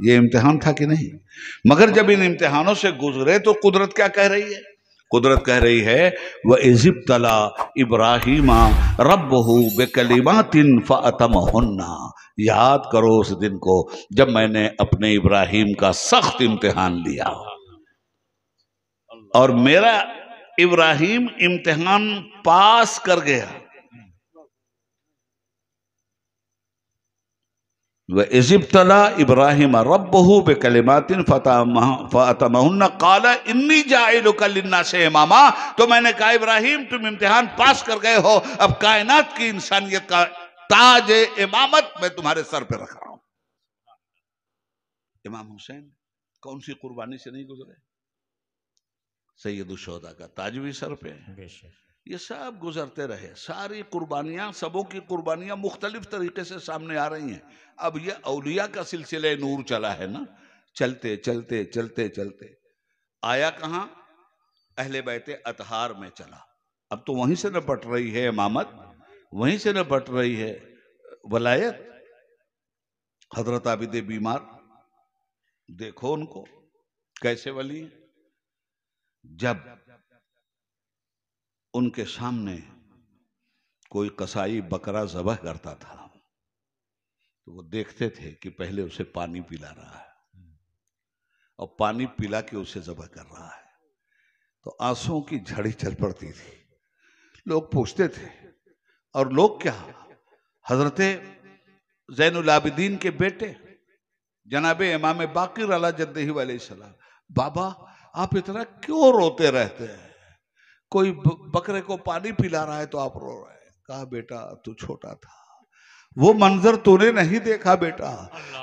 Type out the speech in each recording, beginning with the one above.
ये इम्तिहान था कि नहीं? मगर जब इन इम्तिहानों से गुजरे तो कुदरत क्या कह रही है? कुदरत कह रही है व इज़िब्तला इब्राहीमा रब्बहू बिकलिमातिन फ़अतमहुन्ना। याद करो उस दिन को जब मैंने अपने इब्राहिम का सख्त इम्तिहान लिया और मेरा इब्राहिम इम्तिहान पास कर गया। व इज़िब्तला इब्राहिम रब्बहू बिकलिमातिन फ़अतमहुन्ना क़ाला इन्नी जाइलुका लिन्नासि इमामा। तो मैंने कहा इब्राहिम तुम इम्तिहान पास कर गए हो, अब कायनात की इंसानियत का ताज इमामत मैं तुम्हारे सर पे रख रहा हूं। इमाम हुसैन कौन सी कुर्बानी से नहीं गुजरे? सैयदुश्शोहदा का ताज भी सर पे है। ये सब गुजरते रहे, सारी कुर्बानियां, सबों की कुर्बानियां मुख्तलिफ तरीके से सामने आ रही हैं। अब ये औलिया का सिलसिले नूर चला है ना, चलते चलते चलते चलते आया कहाँ? अहले बैते अतहार में चला। अब तो वहीं से निपट रही है इमामत, वहीं से निपट रही है वलायत। हजरत आबिद बीमार देखो उनको कैसे वली हैं। जब उनके सामने कोई कसाई बकरा ज़बह करता था तो वो देखते थे कि पहले उसे पानी पिला रहा है और पानी पिला के उसे ज़बह कर रहा है, तो आंसुओं की झड़ी चल पड़ती थी। लोग पूछते थे, और लोग क्या, हजरत ज़ैनुल आबिदीन के बेटे जनाब इमाम बाकिर अला जद्दही अलैहिस्सलाम, बाबा आप इतना क्यों रोते रहते हैं? कोई बकरे को पानी पिला रहा है तो आप रो रहे हैं। कहा बेटा तू छोटा था, वो मंजर तूने नहीं देखा बेटा।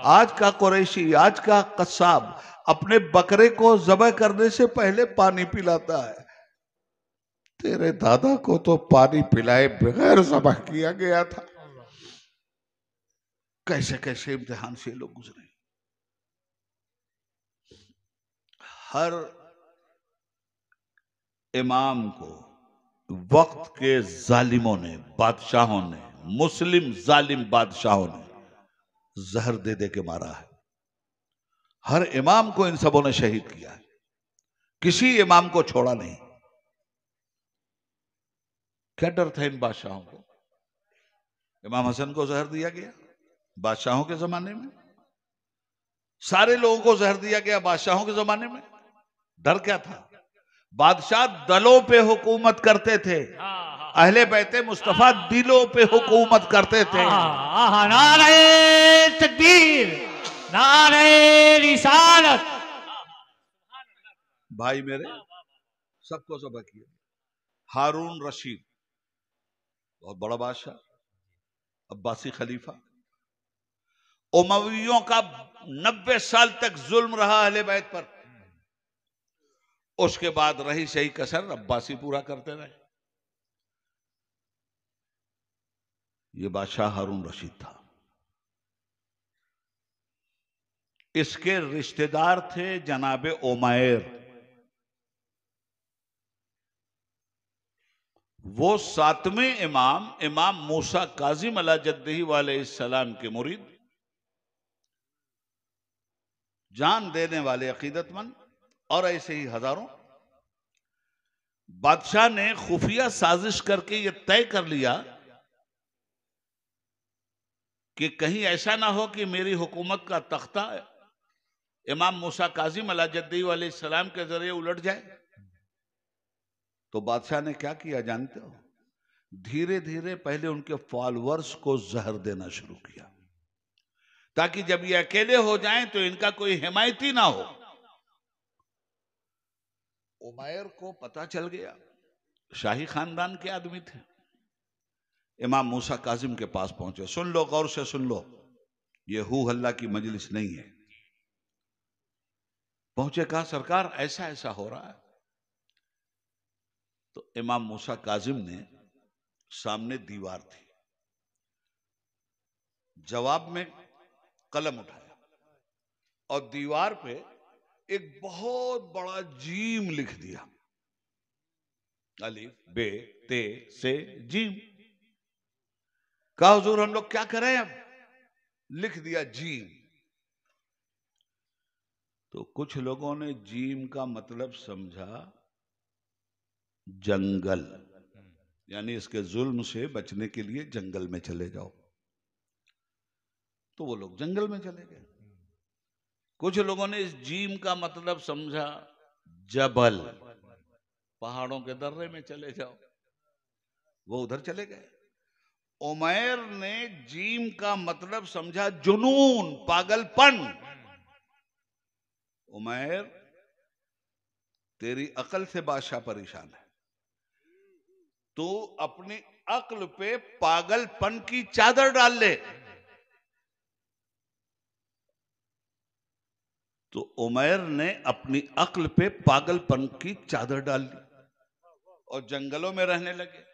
आज का कुरैशी, आज का कस्साब अपने बकरे को ज़बह करने से पहले पानी पिलाता है। तेरे दादा को तो पानी पिलाए बगैर ज़बह किया गया था। कैसे कैसे इम्तिहान से लोग गुजरे। हर इमाम को वक्त के जालिमों ने, बादशाहों ने, मुस्लिम जालिम बादशाहों ने जहर दे दे के मारा है। हर इमाम को इन सबों ने शहीद किया है, किसी इमाम को छोड़ा नहीं। क्या डर था इन बादशाहों को? इमाम हसन को जहर दिया गया बादशाहों के जमाने में, सारे लोगों को जहर दिया गया बादशाहों के जमाने में। डर क्या था? बादशाह दलों पे हुकूमत करते थे, अहले बैते मुस्तफा दिलों पे हुकूमत करते थे। नारे तकबीर, नारे रिसालत। भाई मेरे सबको सबक किया। हारून रशीद बहुत बड़ा बादशाह, अब्बासी खलीफा, उमवियों का 90 साल तक जुल्म रहा अहले बैत पर। उसके बाद रही सही कसर अब्बासी पूरा करते रहे। ये बादशाह हारून रशीद था। इसके रिश्तेदार थे जनाबे उमैर, वो 7वें इमाम इमाम मूसा काजिम अला जद्दही अलैहिस्सलाम के मुरीद, जान देने वाले अकीदतमंद, और ऐसे ही हजारों। बादशाह ने खुफिया साजिश करके यह तय कर लिया कि कहीं ऐसा ना हो कि मेरी हुकूमत का तख्ता इमाम मूसा काजिम अला जद्दही अलैहिस्सलाम के जरिए उलट जाए। तो बादशाह ने क्या किया जानते हो? धीरे धीरे पहले उनके फॉलोअर्स को जहर देना शुरू किया, ताकि जब ये अकेले हो जाएं तो इनका कोई हिमायती ना हो। उमैर को पता चल गया, शाही खानदान के आदमी थे। इमाम मूसा काजिम के पास पहुंचे, सुन लो, गौर से सुन लो, ये हू हल्ला की मजलिस नहीं है। पहुंचे, कहा सरकार ऐसा ऐसा हो रहा है। तो इमाम मूसा काजिम ने, सामने दीवार थी, जवाब में कलम उठाया और दीवार पे एक बहुत बड़ा जीम लिख दिया, अलिफ बे ते से जीम। कहा हुजूर हम लोग क्या करें? अब लिख दिया जीम। तो कुछ लोगों ने जीम का मतलब समझा जंगल, यानी इसके जुल्म से बचने के लिए जंगल में चले जाओ, तो वो लोग जंगल में चले गए। कुछ लोगों ने इस जीम का मतलब समझा जबल, पहाड़ों के दर्रे में चले जाओ, वो उधर चले गए। उमैर ने जीम का मतलब समझा जुनून, पागलपन। उमैर, तेरी अकल से बादशाह परेशान है, तो अपनी अक्ल पे पागलपन की चादर डाल ले। तो उमैर ने अपनी अक्ल पे पागलपन की चादर डाल ली और जंगलों में रहने लगे।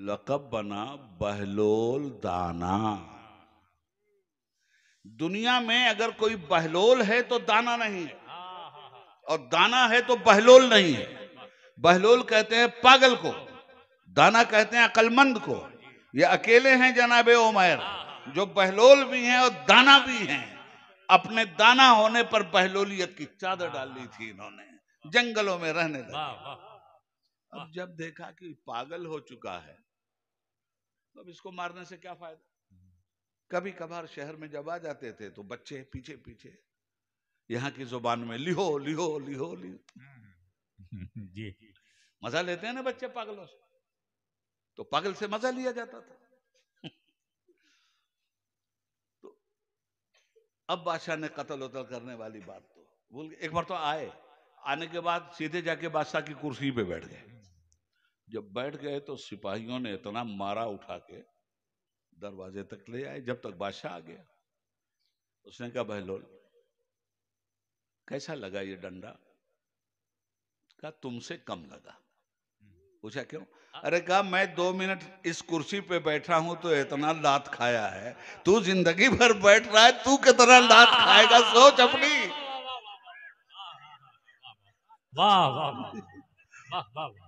लक़ब बना बहलोल दाना। दुनिया में अगर कोई बहलोल है तो दाना नहीं है, और दाना है तो बहलोल नहीं है। बहलोल कहते हैं पागल को, दाना कहते हैं अक्लमंद को। ये अकेले हैं जनाबे उमैर जो बहलोल भी हैं और दाना भी हैं। अपने दाना होने पर बहलोलियत की चादर डाल ली थी इन्होंने, जंगलों में रहने लगे। अब जब देखा कि पागल हो चुका है तो अब इसको मारने से क्या फायदा। कभी कभार शहर में जब आ जाते थे तो बच्चे पीछे पीछे यहाँ की जुबान में लिहो लिहो लिहो लिहो जी मजा लेते हैं ना बच्चे पागलों से, तो पागल से मजा लिया जाता था। तो अब बादशाह ने कत्ल उतल करने वाली बात तो भूल गए। एक बार तो आने के बाद सीधे जाके बादशाह की कुर्सी पे बैठ गए। जब बैठ गए तो सिपाहियों ने इतना मारा उठा के दरवाजे तक ले आए। जब तक बादशाह आ गया, उसने कहा बहलोल कैसा लगा ये डंडा। कहा तुमसे कम लगा। पूछा क्यों। अरे कहा मैं 2 मिनट इस कुर्सी पे बैठा हूं तो इतना लात खाया है, तू जिंदगी भर बैठ रहा है, तू कितना लात खाएगा, सोच अपनी। वाह वाह वाह वाह वाह।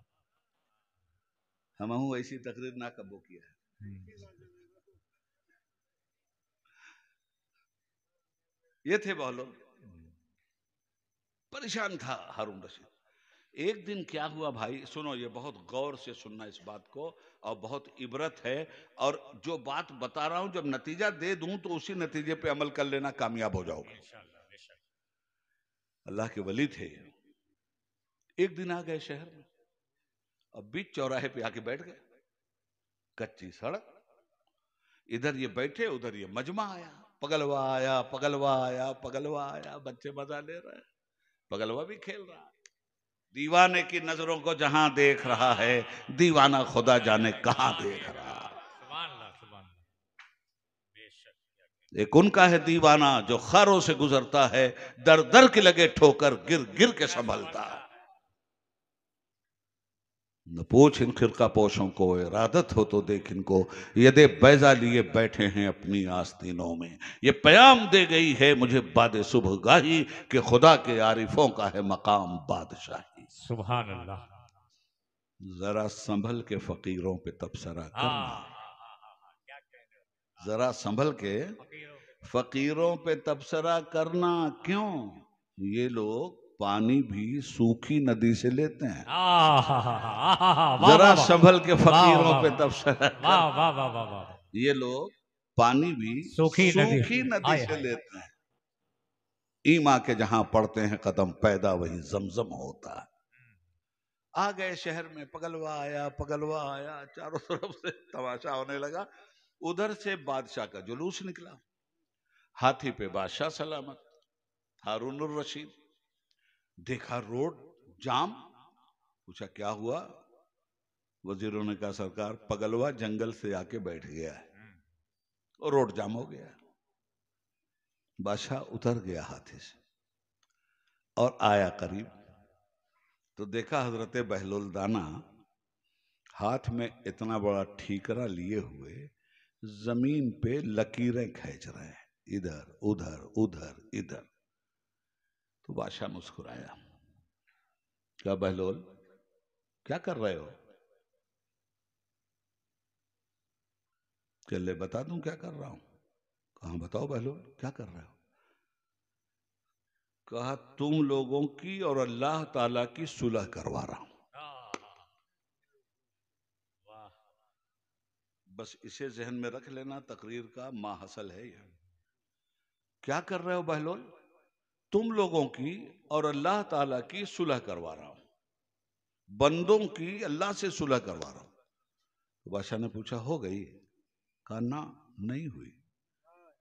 हम ऐसी तकरीर ना कबो किया है। ये थे वो लोग। परेशान था हारून रशीद। एक दिन क्या हुआ भाई, सुनो, ये बहुत गौर से सुनना इस बात को, और बहुत इबरत है। और जो बात बता रहा हूं जब नतीजा दे दूं तो उसी नतीजे पे अमल कर लेना, कामयाब हो जाओगे। अल्लाह के वली थे। एक दिन आ गए शहर में, अब बीच चौराहे पे आके बैठ गए। कच्ची सड़क, इधर ये बैठे उधर ये मजमा आया। पगलवा आया पगलवा आया पगलवा आया, बच्चे मजा ले रहे हैं, पगलवा भी खेल रहा है। दीवाने की नजरों को जहां देख रहा है, दीवाना खुदा जाने कहां देख रहा है। एक उनका है दीवाना जो खारों से गुजरता है, दर दर के लगे ठोकर गिर गिर के संभलता है। न पूछ इन खिरका पोशों को, इरादत हो तो देख इनको, यदे बैजा लिए बैठे हैं अपनी आस्तीनों में। ये प्याम दे गई है मुझे बाद सुबह गाही, कि खुदा के आरिफों का है मकाम बादशाही। सुभान अल्लाह। जरा संभल के फकीरों पे तबसरा करना, जरा संभल के फकीरों पे तबसरा करना। क्यों, ये लोग पानी भी सूखी नदी से लेते हैं। जरा संभल के फकीरों पे तबसरा करना, ये लोग पानी भी सूखी नदी से लेते हैं। ईमा के जहां पड़ते हैं कदम, पैदा वही जमजम होता है। आ गए शहर में, पगलवा आया, चारों तरफ से तमाशा होने लगा। उधर से बादशाह का जुलूस निकला, हाथी पे बादशाह सलामत, हारून रशीद। देखा रोड जाम, पूछा क्या हुआ। वजीरों ने कहा सरकार पगलवा जंगल से आके बैठ गया है और रोड जाम हो गया। बादशाह उतर गया हाथी से और आया करीब, तो देखा हजरत बहलोल दाना हाथ में इतना बड़ा ठीकरा लिए हुए जमीन पे लकीरें खींच रहे हैं, इधर उधर उधर इधर। तो बादशाह मुस्कुराया, क्या बहलोल क्या कर रहे हो। कहले बता दूं क्या कर रहा हूं। कहा बताओ बहलोल क्या कर रहे हो? कहा तुम लोगों की और अल्लाह ताला की सुलह करवा रहा हूं। बस इसे जहन में रख लेना, तकरीर का माहसल है यह। क्या कर रहे हो बहलोल? तुम लोगों की और अल्लाह ताला की सुलह करवा रहा हूं, बंदों की अल्लाह से सुलह करवा रहा हूं। तो बादशाह ने पूछा हो गई? कहा ना, नहीं हुई।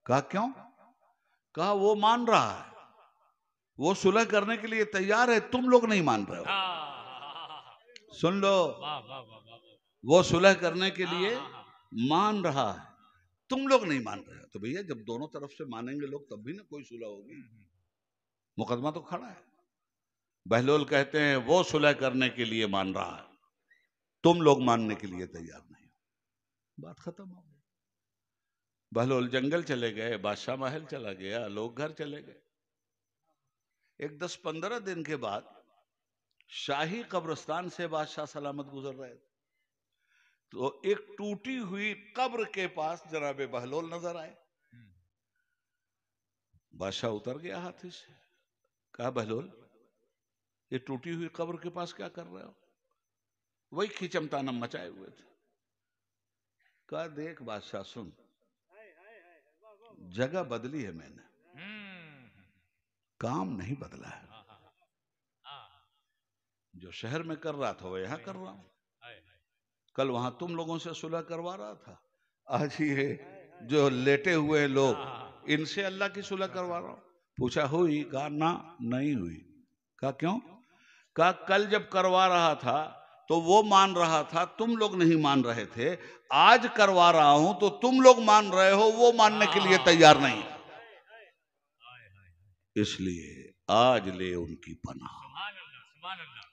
कहा क्यों? कहा वो मान रहा है, वो सुलह करने के लिए तैयार है, तुम लोग नहीं मान रहे हो। सुन लो, वो सुलह करने के लिए मान रहा है, तुम लोग नहीं मान रहे हो। तो भैया जब दोनों तरफ से मानेंगे लोग तब भी ना कोई सुलह होगी, मुकदमा तो खड़ा है। बहलोल कहते हैं वो सुलह करने के लिए मान रहा है, तुम लोग मानने के लिए तैयार नहीं। बात खत्म हो गई। बहलोल जंगल चले गए, बादशाह महल चला गया, लोग घर चले गए। एक 10-15 दिन के बाद शाही कब्रिस्तान से बादशाह सलामत गुजर रहे थे, तो एक टूटी हुई कब्र के पास जनाबे बहलोल नजर आए। बादशाह उतर गया हाथी से, कहा बहलोल ये टूटी हुई कब्र के पास क्या कर रहे हो? वही खिचमतानम मचाए हुए थे। कहा देख बादशाह सुन, जगह बदली है मैंने, काम नहीं बदला है। जो शहर में कर रहा था वो यहां कर रहा हूं। कल वहां तुम लोगों से सुलह करवा रहा था, आज ये जो लेटे हुए लोग इनसे अल्लाह की सुलह करवा रहा हूं। पूछा हुई? कहा ना, नहीं हुई। कहा क्यों? कहा कल जब करवा रहा था तो वो मान रहा था, तुम लोग नहीं मान रहे थे। आज करवा रहा हूं तो तुम लोग मान रहे हो, वो मानने के लिए तैयार नहीं। इसलिए आज ले उनकी पनाह,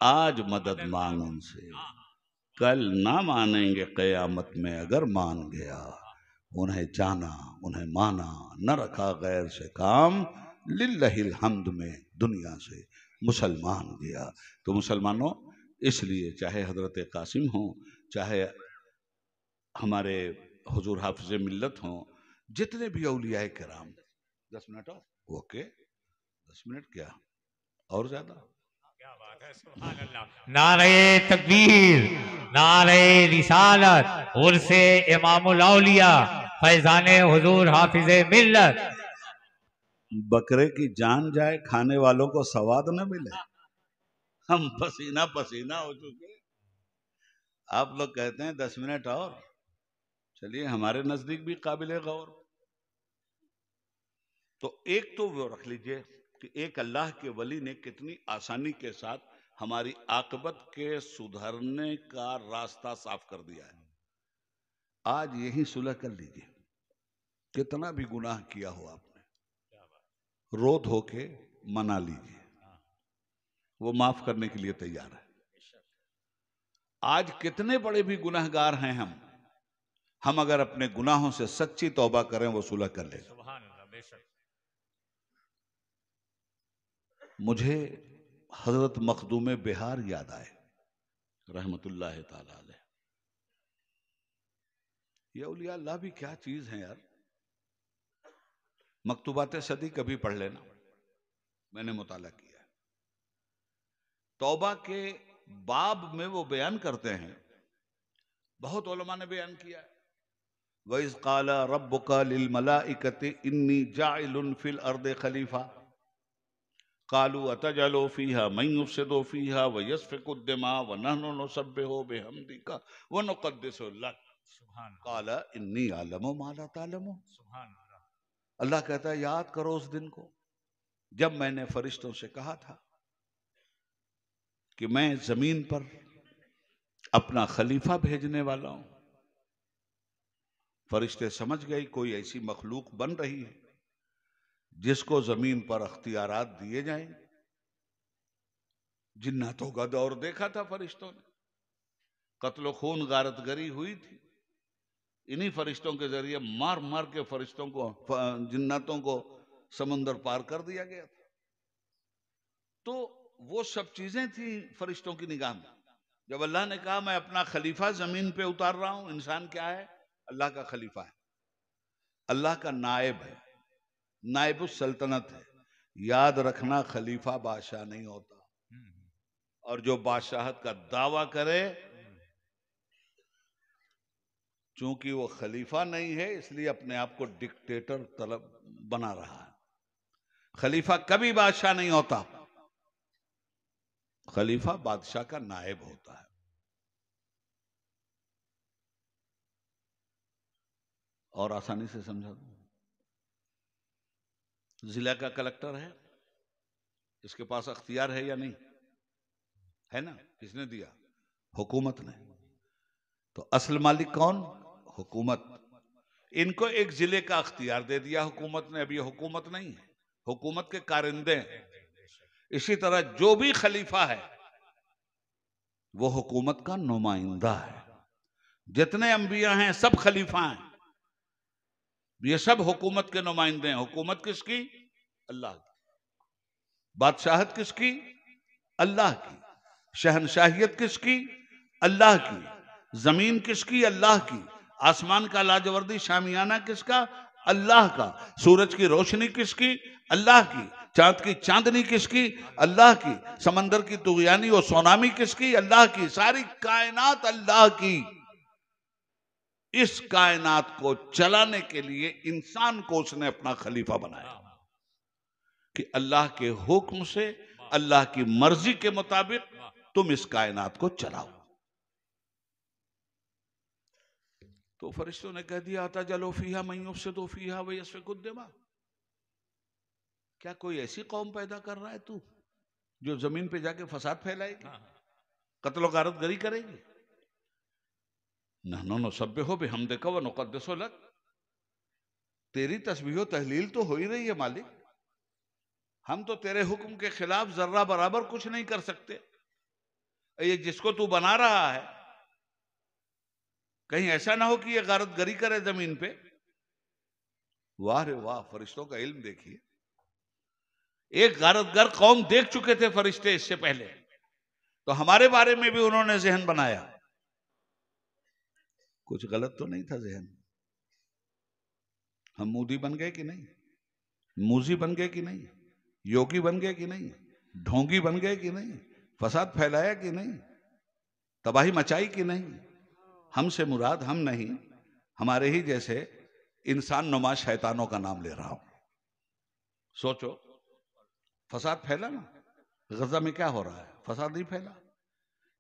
आज मदद मांग उनसे, कल ना मानेंगे कयामत में अगर मान गया। उन्हें जाना, उन्हें माना, न रखा गैर से काम, लिल्लाहिल हम्द में दुनिया से मुसलमान गया। तो मुसलमानों, इसलिए चाहे हजरत कासिम हो, चाहे हमारे हुजूर हाफिज मिल्लत हो, जितने भी औलियाए किराम, 10 मिनट और ओके, 10 मिनट क्या और ज्यादा। नारे तकबीर, नारे रिसालत, उर्से इमामुल औलिया, फैजाने हुजूर हाफिजे मिल्लत। बकरे की जान जाए, खाने वालों को सवाद न मिले। हम पसीना पसीना हो चुके। आप लोग कहते हैं 10 मिनट और, चलिए हमारे नजदीक भी काबिल गौर। तो एक तो वो रख लीजिए कि एक अल्लाह के वली ने कितनी आसानी के साथ हमारी आकबत के सुधरने का रास्ता साफ कर दिया है। आज यही सुलह कर लीजिए, कितना भी गुनाह किया हो आपने, रो धो के मना लीजिए, वो माफ करने के लिए तैयार है। आज कितने बड़े भी गुनाहगार हैं हम अगर अपने गुनाहों से सच्ची तौबा करें, वो सुलह कर लेगा। मुझे हजरत मखदूम बिहार याद आए रहमतुल्लाह ताला अलैह। ये औलिया अल्लाह भी क्या चीज है यार। मकतूबात सदी कभी पढ़ लेना, मैंने मुताला किया है। तौबा के बाब में वो बयान करते हैं, बहुत उलमा ने बयान किया है, वइज़ क़ाला रब्बुका लिल मलाइकति इन्नी जाइलुन फिल अर्दि खलीफा क़ालू अतजलु फ़ीहा मन युफ़सिदु फ़ीहा व यस्फ़िकु दिमा व नहनु नुसब्बिहु बिहम्दिका व नुक़द्दिसु लक क़ाला इन्नी अअलमु मा ला तअलमून। अल्लाह कहता है याद करो उस दिन को जब मैंने फरिश्तों से कहा था कि मैं जमीन पर अपना खलीफा भेजने वाला हूं। फरिश्ते समझ गए कोई ऐसी मखलूक बन रही है जिसको जमीन पर अख्तियारात दिए जाएं। जिन्नातों का दौर देखा था फरिश्तों ने, कत्ल खून गारतगरी हुई थी, इन्हीं फरिश्तों के जरिए मार मार के फरिश्तों को, जिन्नातों को समुंदर पार कर दिया गया था। तो वो सब चीजें थी फरिश्तों की निगाह में। जब अल्लाह ने कहा मैं अपना खलीफा जमीन पे उतार रहा हूं, इंसान क्या है? अल्लाह का खलीफा है। अल्लाह का नायब है, नायबुस सल्तनत है। याद रखना, खलीफा बादशाह नहीं होता। और जो बादशाहत का दावा करे, चूंकि वो खलीफा नहीं है इसलिए अपने आप को डिक्टेटर तलब बना रहा है। खलीफा कभी बादशाह नहीं होता, खलीफा बादशाह का नायब होता है। और आसानी से समझा दूं, जिला का कलेक्टर है, इसके पास अख्तियार है या नहीं है? ना, किसने दिया? हुकूमत ने। तो असल मालिक कौन? हुकूमत। इनको एक जिले का अख्तियार दे दिया हुकूमत ने। अब ये हुकूमत नहीं है, हुकूमत के कारिंदे हैं। इसी तरह जो भी खलीफा है वो हुकूमत का नुमाइंदा है। जितने अंबिया हैं सब खलीफा हैं, ये सब हुकूमत के नुमाइंदे हैं। हुकूमत किसकी? अल्लाह की। बादशाहत किसकी? अल्लाह की। शहनशाहियत किसकी? अल्लाह की। जमीन किसकी? अल्लाह की। आसमान का लाजवर्दी शामियाना किसका? अल्लाह का। सूरज की रोशनी किसकी? अल्लाह की। चांद की चांदनी किसकी? अल्लाह की। समंदर की तुगयानी और सोनामी किसकी? अल्लाह की। सारी कायनात अल्लाह की। इस कायनात को चलाने के लिए इंसान को उसने अपना खलीफा बनाया कि अल्लाह के हुक्म से, अल्लाह की मर्जी के मुताबिक तुम इस कायनात को चलाओ। तो फरिश्तों ने कह दिया, आता जलो फीहा मैयों से तो फीहा वही यसफिकुद्दिमा। क्या कोई ऐसी कौम पैदा कर रहा है तू जो जमीन पे जाके फसाद फैलाएगी, कत्ल गारत गरी करेगी? नहनो नुसब्बिहु बिहम्दिका व नुक़द्दिसु लक। तेरी तस्बीह तहलील तो हो ही रही है मालिक, हम तो तेरे हुक्म के खिलाफ जर्रा बराबर कुछ नहीं कर सकते। ये जिसको तू बना रहा है, कहीं ऐसा ना हो कि ये गारत गरी करे जमीन पे। वाह रे वाह, फरिश्तों का इल्म देखिए। एक गारतगर कौम देख चुके थे फरिश्ते इससे पहले, तो हमारे बारे में भी उन्होंने जहन बनाया। कुछ गलत तो नहीं था जहन? हम मूदी बन गए कि नहीं? मूजी बन गए कि नहीं? योगी बन गए कि नहीं? ढोंगी बन गए कि नहीं? फसाद फैलाया कि नहीं? तबाही मचाई कि नहीं? हमसे मुराद हम नहीं, हमारे ही जैसे इंसान नुमा शैतानों का नाम ले रहा हूं। सोचो, फसाद फैला ना। गजा में क्या हो रहा है? फसाद नहीं फैला?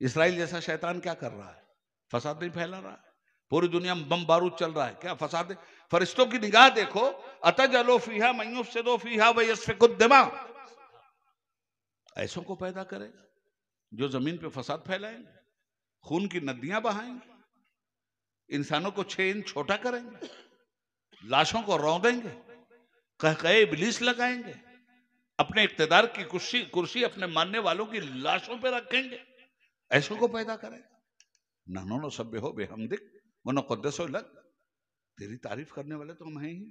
इसराइल जैसा शैतान क्या कर रहा है? फसाद नहीं फैला रहा है? पूरी दुनिया में बम बारूद चल रहा है, क्या फसाद? फरिश्तों की निगाह देखो, अतजलो फीहा मन युफ्सिदु फीहा व यसफिकुद्दिमा। ऐसों को पैदा करेगा जो जमीन पे फसाद फैलाएंगे, खून की नदियां बहाएंगे, इंसानों को 6 इंच छोटा करेंगे, लाशों को रौंदेंगे, कहकहे इब्लीस लगाएंगे, अपने इक्तदार की कुर्सी अपने मानने वालों की लाशों पे रखेंगे। ऐसों को पैदा करेगा। नहनु नुसब्बिहु बिहम्दिक व नुक़द्दिसु लक। तेरी तारीफ करने वाले तो हम हैं ही,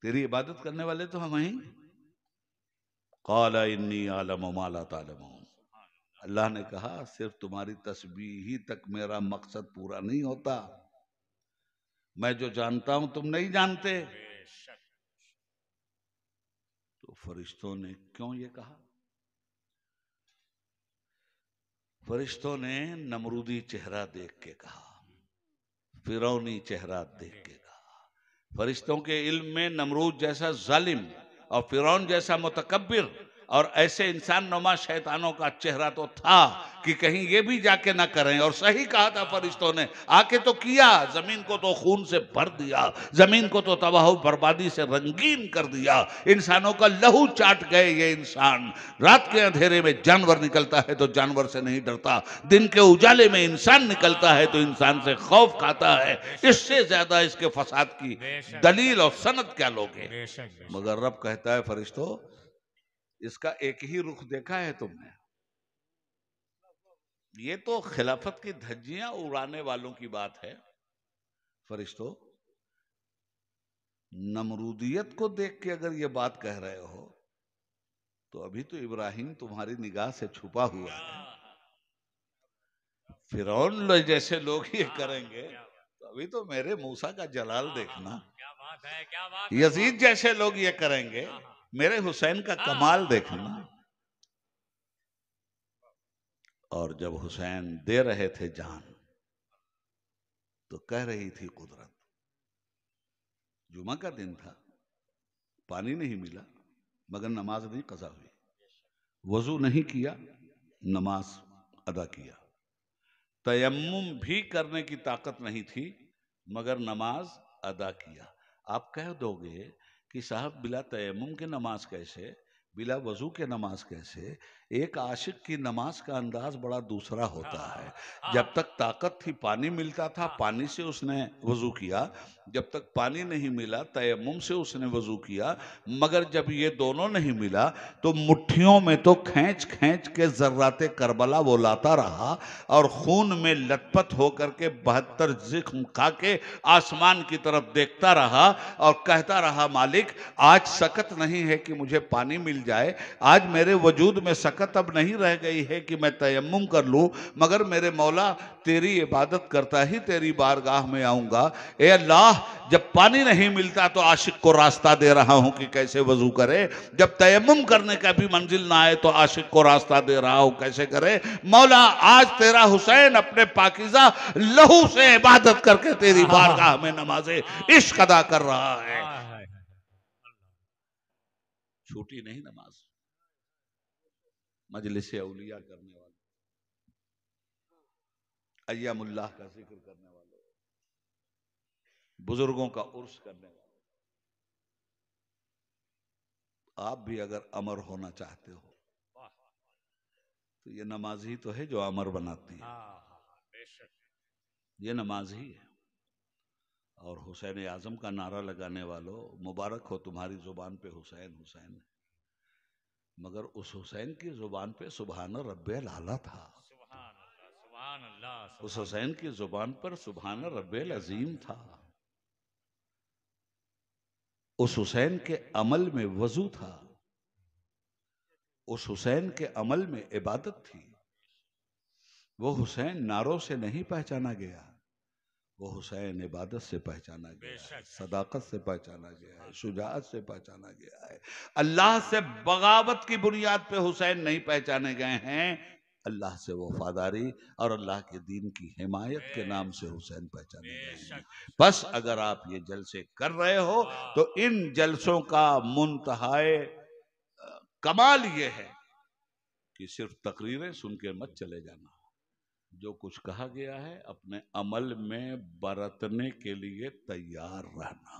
तेरी इबादत करने वाले तो हम हैं। क़ाला इन्नी अअलमु मा ला तअलमून। अल्लाह ने कहा, सिर्फ तुम्हारी तस्बीह ही तक मेरा मकसद पूरा नहीं होता, मैं जो जानता हूं तुम नहीं जानते। तो फरिश्तों ने क्यों ये कहा? फरिश्तों ने नमरूदी चेहरा देख के कहा, फिरौनी चेहरा देख के कहा। फरिश्तों के इल्म में नमरूद जैसा जालिम और फिरौन जैसा मुतकब्बिर और ऐसे इंसान नुमा शैतानों का चेहरा तो था कि कहीं ये भी जाके ना करें। और सही कहा था फरिश्तों ने, आके तो किया, जमीन को तो खून से भर दिया, जमीन को तो तबाह बर्बादी से रंगीन कर दिया, इंसानों का लहू चाट गए ये इंसान। रात के अंधेरे में जानवर निकलता है तो जानवर से नहीं डरता, दिन के उजाले में इंसान निकलता है तो इंसान से खौफ खाता है। इससे ज्यादा इसके फसाद की दलील और सनद क्या लोगे? मगर रब कहता है, फरिश्तों इसका एक ही रुख देखा है तुमने? ये तो खिलाफत की धज्जियां उड़ाने वालों की बात है। फरिश्तों, नमरूदियत को देख के अगर ये बात कह रहे हो तो अभी तो इब्राहिम तुम्हारी निगाह से छुपा हुआ है। फिरौन जैसे लोग ये करेंगे तो अभी तो मेरे मूसा का जलाल देखना। बात है, क्या बात है। यजीद जैसे लोग ये करेंगे, मेरे हुसैन का कमाल देखना। और जब हुसैन दे रहे थे जान तो कह रही थी कुदरत, जुमा का दिन था, पानी नहीं मिला मगर नमाज नहीं कज़ा हुई, वजू नहीं किया, नमाज अदा किया, तयम्मुम भी करने की ताकत नहीं थी मगर नमाज अदा किया। आप कह दोगे कि साहब बिला तयम्मुम के नमाज कैसे, बिला वजू के नमाज कैसे। एक आशिक की नमाज का अंदाज बड़ा दूसरा होता है। जब तक ताकत थी पानी मिलता था, पानी से उसने वजू किया, जब तक पानी नहीं मिला तयम्मुम से उसने वजू किया, मगर जब ये दोनों नहीं मिला तो मुट्ठियों में तो खींच खींच के जर्राते करबला वो लाता रहा और खून में लथपथ होकर के 72 ज़ख्म खा के आसमान की तरफ देखता रहा और कहता रहा, मालिक आज सकत नहीं है कि मुझे पानी मिल जाए, आज मेरे वजूद में सकत अब नहीं रह गई है कि मैं तयम्मुम कर लूं, मगर मेरे मौला तेरी इबादत करता ही तेरी बारगाह में आऊंगा। ए अल्लाह, जब पानी नहीं मिलता तो आशिक को रास्ता दे रहा हूं कि कैसे वजू करे, जब तयम्मुम करने का भी मंजिल ना आए तो आशिक को रास्ता दे रहा हूं कैसे करे। मौला आज तेरा हुसैन अपने पाकीज़ा लहू से इबादत करके तेरी बारगाह में नमाज़े इश्क अदा कर रहा है। छूटी नहीं नमाज। मजलिस औलिया करने वाले, अय्यामुल्लाह का जिक्र करने वाले, बुजुर्गों का उर्स करने वाले, आप भी अगर अमर होना चाहते हो तो ये नमाज ही तो है जो अमर बनाती है, ये नमाज ही है। और हुसैन आजम का नारा लगाने वालों, मुबारक हो तुम्हारी जुबान पे हुसैन हुसैन, मगर उस हुसैन की जुबान पे सुभान रब्बिल आला था, उस हुसैन की जुबान पर सुभान रब्बिल अजीम था, उस हुसैन के अमल में वजू था, उस हुसैन के अमल में इबादत थी। वो हुसैन नारों से नहीं पहचाना गया, वो हुसैन इबादत से पहचाना गया है, सदाकत से पहचाना गया है, शुजाअत से पहचाना गया है। अल्लाह से बगावत की बुनियाद पे हुसैन नहीं पहचाने गए हैं, अल्लाह से वफादारी और अल्लाह के दीन की हिमायत के नाम से हुसैन पहचाने गए हैं। बस अगर आप ये जलसे कर रहे हो तो इन जलसों का मुंतहाए कमाल ये है कि सिर्फ तकरीरें सुन के मत चले जाना, जो कुछ कहा गया है अपने अमल में बरतने के लिए तैयार रहना,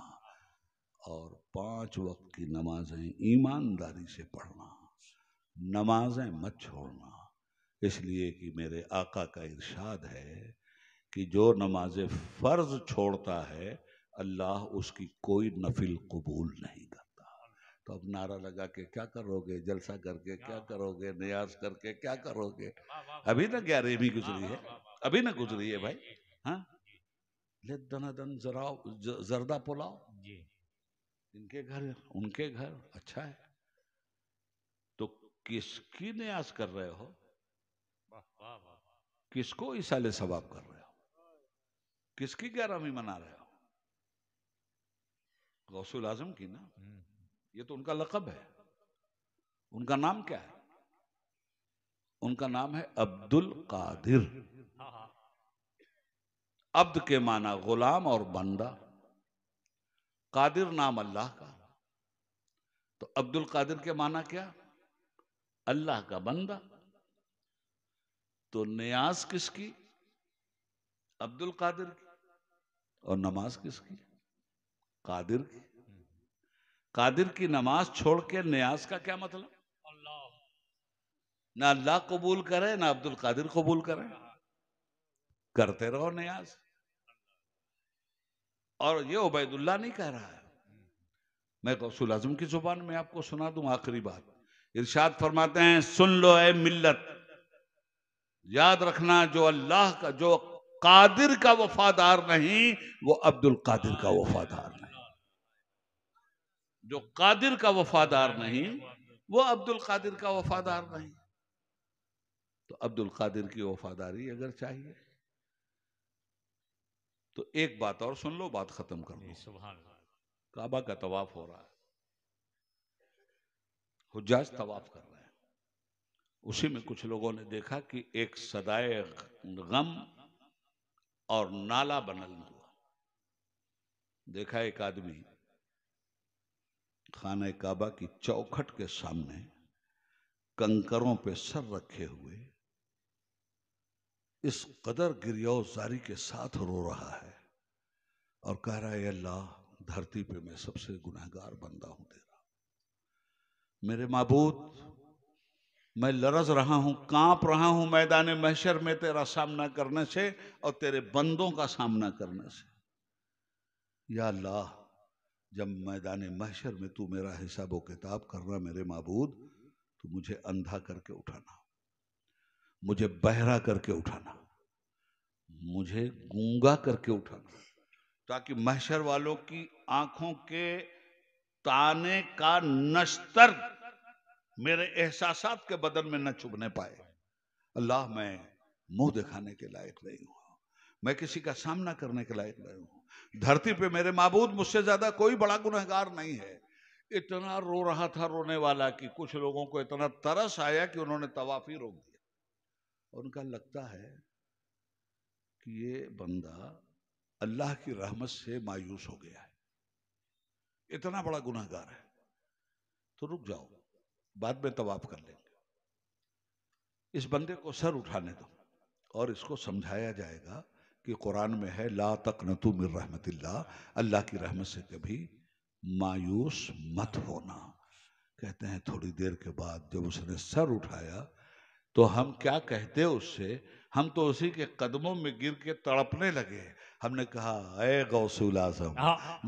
और 5 वक्त की नमाजें ईमानदारी से पढ़ना, नमाजें मत छोड़ना, इसलिए कि मेरे आका का इरशाद है कि जो नमाजें फर्ज छोड़ता है अल्लाह उसकी कोई नफिल कबूल नहीं करता। तो अब नारा लगा के क्या करोगे, जलसा करके क्या करोगे, नियाज करके क्या करोगे। अभी ना 11वीं गुजरी है, अभी ना गुजरी है भाई। हाँ, ले दनादन जर्दा पुलाव, इनके घर उनके घर, अच्छा है। तो किसकी नियाज कर रहे हो, किसको इसाले सवाब कर रहे हो, किसकी 11वीं मना रहे हो? गौसुल आजम की ना, ये तो उनका लक़ब है। उनका नाम क्या है? उनका नाम है अब्दुल कादिर। अब्द के माना गुलाम और बंदा, कादिर नाम अल्लाह का, तो अब्दुल कादिर के माना क्या? अल्लाह का बंदा। तो नियाज किसकी? अब्दुल कादिर की। और नमाज किसकी? कादिर की। कादिर की नमाज छोड़ के नियाज का क्या मतलब? ना अल्लाह कबूल करे ना अब्दुल कादिर कबूल करे, करते रहो नियाज। और ये उबैदुल्लाह नहीं कह रहा है, मैं गौसुल आजम की जुबान में आपको सुना दूं आखिरी बात। इरशाद फरमाते हैं, सुन लो ए मिल्लत, याद रखना जो अल्लाह का, जो कादिर का वफादार नहीं वो अब्दुल कादिर का वफादार नहीं, जो कादिर का वफादार नहीं वो अब्दुल कादिर का वफादार नहीं। तो अब्दुल कादिर की वफादारी अगर चाहिए तो एक बात और सुन लो, बात खत्म कर लो। काबा का तवाफ हो रहा है, हुज्जाज तवाफ कर रहे हैं। उसी में कुछ लोगों ने देखा कि एक सदाए गम और नाला बनल हुआ। देखा एक आदमी खाना काबा की चौखट के सामने कंकरों पे सर रखे हुए इस कदर गिरियाजारी के साथ रो रहा है और कह रहा है, अल्लाह, धरती पे मैं सबसे गुनहगार बंदा हूं तेरा। मेरे माबूद, मैं लरज रहा हूं, कांप रहा हूं मैदान महशर में तेरा सामना करने से और तेरे बंदों का सामना करने से। या अल्लाह, जब मैदान महशर में तू मेरा हिसाब व किताब करना मेरे माबूद, तो मुझे अंधा करके उठाना, मुझे बहरा करके उठाना, मुझे गूंगा करके उठाना, ताकि महशर वालों की आंखों के ताने का नश्तर मेरे एहसासात के बदन में न चुभने पाए। अल्लाह, मैं मुंह दिखाने के लायक नहीं हूं, मैं किसी का सामना करने के लायक नहीं हूं। धरती पे मेरे माबूद मुझसे ज्यादा कोई बड़ा गुनहगार नहीं है। इतना रो रहा था रोने वाला कि कुछ लोगों को इतना तरस आया कि उन्होंने तवाफ ही रोक दिया। उनका लगता है कि ये बंदा अल्लाह की रहमत से मायूस हो गया है, इतना बड़ा गुनहगार है, तो रुक जाओ, बाद में तवाफ कर लेंगे। इस बंदे को सर उठाने दो और इसको समझाया जाएगा कि कुरान में है, ला तक़नतू मिन रहमतिल्लाह, अल्लाह की रहमत से कभी मायूस मत होना। कहते हैं थोड़ी देर के बाद जब उसने सर उठाया तो हम क्या कहते उससे, हम तो उसी के कदमों में गिर के तड़पने लगे। हमने कहा, ऐ गौसुल आज़म,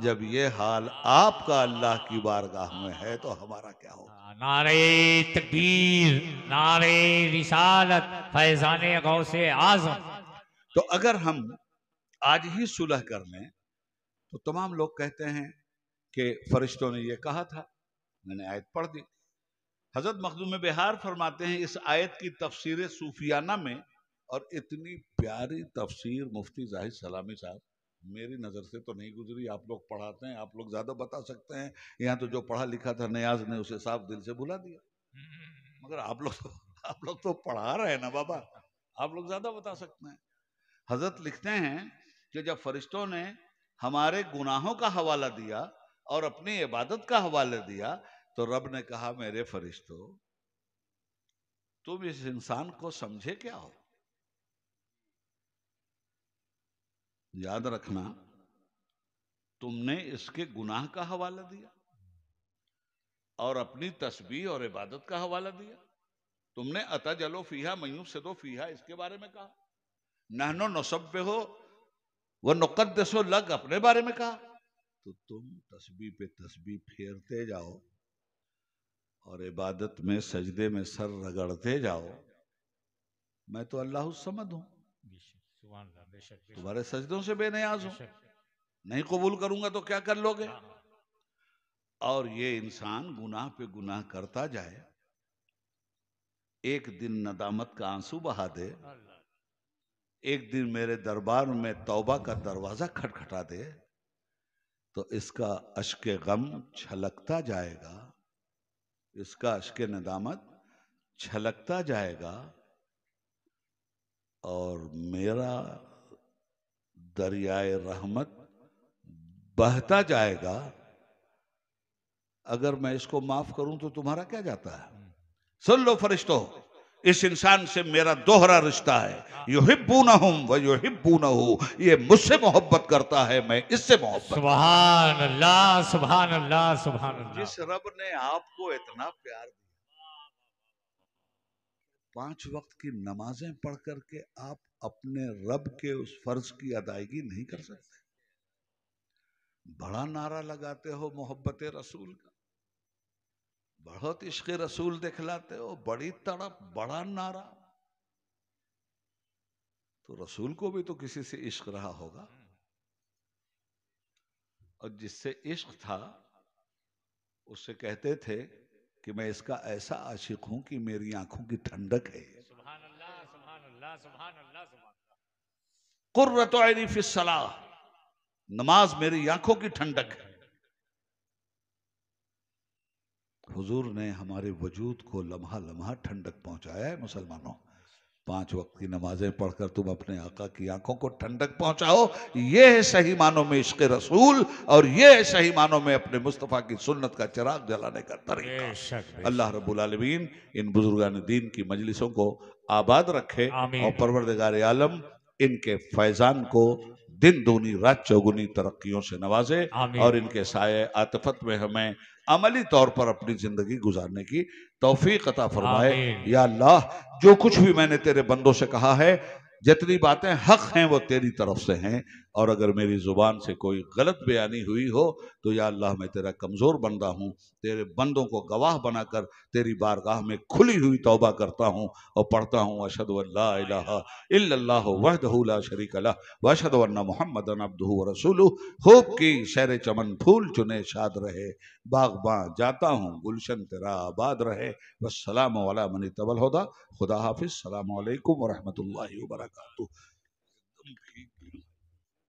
जब ये हाल आपका अल्लाह की बारगाह में है तो हमारा क्या होगा। नारे तकबीर, नारे रिसालत, फैजाने गौसे आज़म। तो अगर हम आज ही सुलह कर लें तो तमाम लोग कहते हैं कि फरिश्तों ने ये कहा था। मैंने आयत पढ़ दी। हजरत मखदूम बिहार फरमाते हैं इस आयत की तफसीर सूफियाना में, और इतनी प्यारी तफसीर मुफ्ती जाहिद सलामी साहब, मेरी नज़र से तो नहीं गुजरी। आप लोग पढ़ाते हैं, आप लोग ज़्यादा बता सकते हैं। यहाँ तो जो पढ़ा लिखा था नियाज ने उसे साफ दिल से बुला दिया, मगर आप लोग तो पढ़ा रहे हैं ना बाबा, आप लोग ज़्यादा बता सकते हैं। हजरत लिखते हैं कि जब फरिश्तों ने हमारे गुनाहों का हवाला दिया और अपनी इबादत का हवाला दिया तो रब ने कहा, मेरे फरिश्तों, तुम इस इंसान को समझे क्या हो? याद रखना, तुमने इसके गुनाह का हवाला दिया और अपनी तस्बीह और इबादत का हवाला दिया। तुमने अतजलो फीहा मयूफसिदो फीहा इसके बारे में कहा, नहनो नसब्बिहो व नुक़द्दिसो लग अपने बारे में कहा। तो तुम तस्बीह पे तस्बीह फेरते जाओ और इबादत में सजदे में सर रगड़ते जाओ। मैं तो अल्लाह समद हूं, तुम्हारे सजदों से बेनियाज हूं, नहीं कबूल करूंगा तो क्या कर लोगे? और ये इंसान गुनाह पे गुनाह करता जाए, एक दिन नदामत का आंसू बहा दे, एक दिन मेरे दरबार में तौबा का दरवाजा खटखटा दे, तो इसका अश्के गम छलकता जाएगा, इसका अश्के नदामत छलकता जाएगा और मेरा दरियाए रहमत बहता जाएगा। अगर मैं इसको माफ करूं तो तुम्हारा क्या जाता है? सुन लो फरिश्तों, इस इंसान से मेरा दोहरा रिश्ता है। युहिब्बूनहुम व युहिब्बूनहु, ये मुझसे मोहब्बत करता है, मैं इससे मोहब्बत। सुभान अल्लाह, सुभान अल्लाह, सुभान अल्लाह। जिस रब ने आपको इतना प्यार दिया, 5 वक्त की नमाजें पढ़ करके आप अपने रब के उस फर्ज की अदायगी नहीं कर सकते। बड़ा नारा लगाते हो मोहब्बत रसूल का, बहुत इश्क रसूल दिखलाते हो, बड़ी तड़प, बड़ा नारा। तो रसूल को भी तो किसी से इश्क रहा होगा, और जिससे इश्क था उससे कहते थे कि मैं इसका ऐसा आशिक हूं कि मेरी आंखों की ठंडक है। सुभान अल्लाह, सुभान अल्लाह, सुभान अल्लाह, सुभान अल्लाह। कुर्रतु ऐनी फिस्सलाह, नमाज मेरी आंखों की ठंडक है। हुजूर ने हमारे वजूद को लम्हा लम्हा ठंडक पहुंचाया है। मुसलमानों, 5 वक्त की नमाजें पढ़कर तुम अपने आका की आंखों को ठंडक पहुंचाओ। ये है सही मानों में इश्क रसूल, और ये है सही मानों में अपने मुस्तफ़ा की सुन्नत का चिराग जलाने का तरीका। बेशक अल्लाह बेशक। रब्बुल आलमीन इन बुजुर्गान दीन की मजलिसों को आबाद रखे, और आमीन। परवरदिगार आलम इनके फैजान को दिन दूनी रात चौगुनी तरक्कियों से नवाजे, आमीन। और इनके साये आतफत में हमें अमली तौर पर अपनी जिंदगी गुजारने की तौफीक अता फरमाए। आमीन। या अल्लाह, जो कुछ भी मैंने तेरे बंदों से कहा है, जितनी बातें हक हैं वो तेरी तरफ से हैं, और अगर मेरी जुबान से कोई गलत बयानी हुई हो तो या अल्लाह मैं तेरा कमजोर बंदा हूँ, तेरे बंदों को गवाह बनाकर तेरी बारगाह में खुली हुई तौबा करता हूँ और पढ़ता हूँ अशहदु अल्ला इलाहा इल्लल्लाहु वहदहु ला शरीका लह व अशहदु अन्न मुहम्मदन अब्दुहु व रसूलुहु। खूब की शहर चमन फूल चुने शाद रहे, बागबां जाता हूँ गुलशन तेरा आबाद रहे। वस्सलाम अला मनि तबल हुदा। खुदा हाफिज। सलाम अलैकुम व रहमतुल्लाहि व बरकातुहू।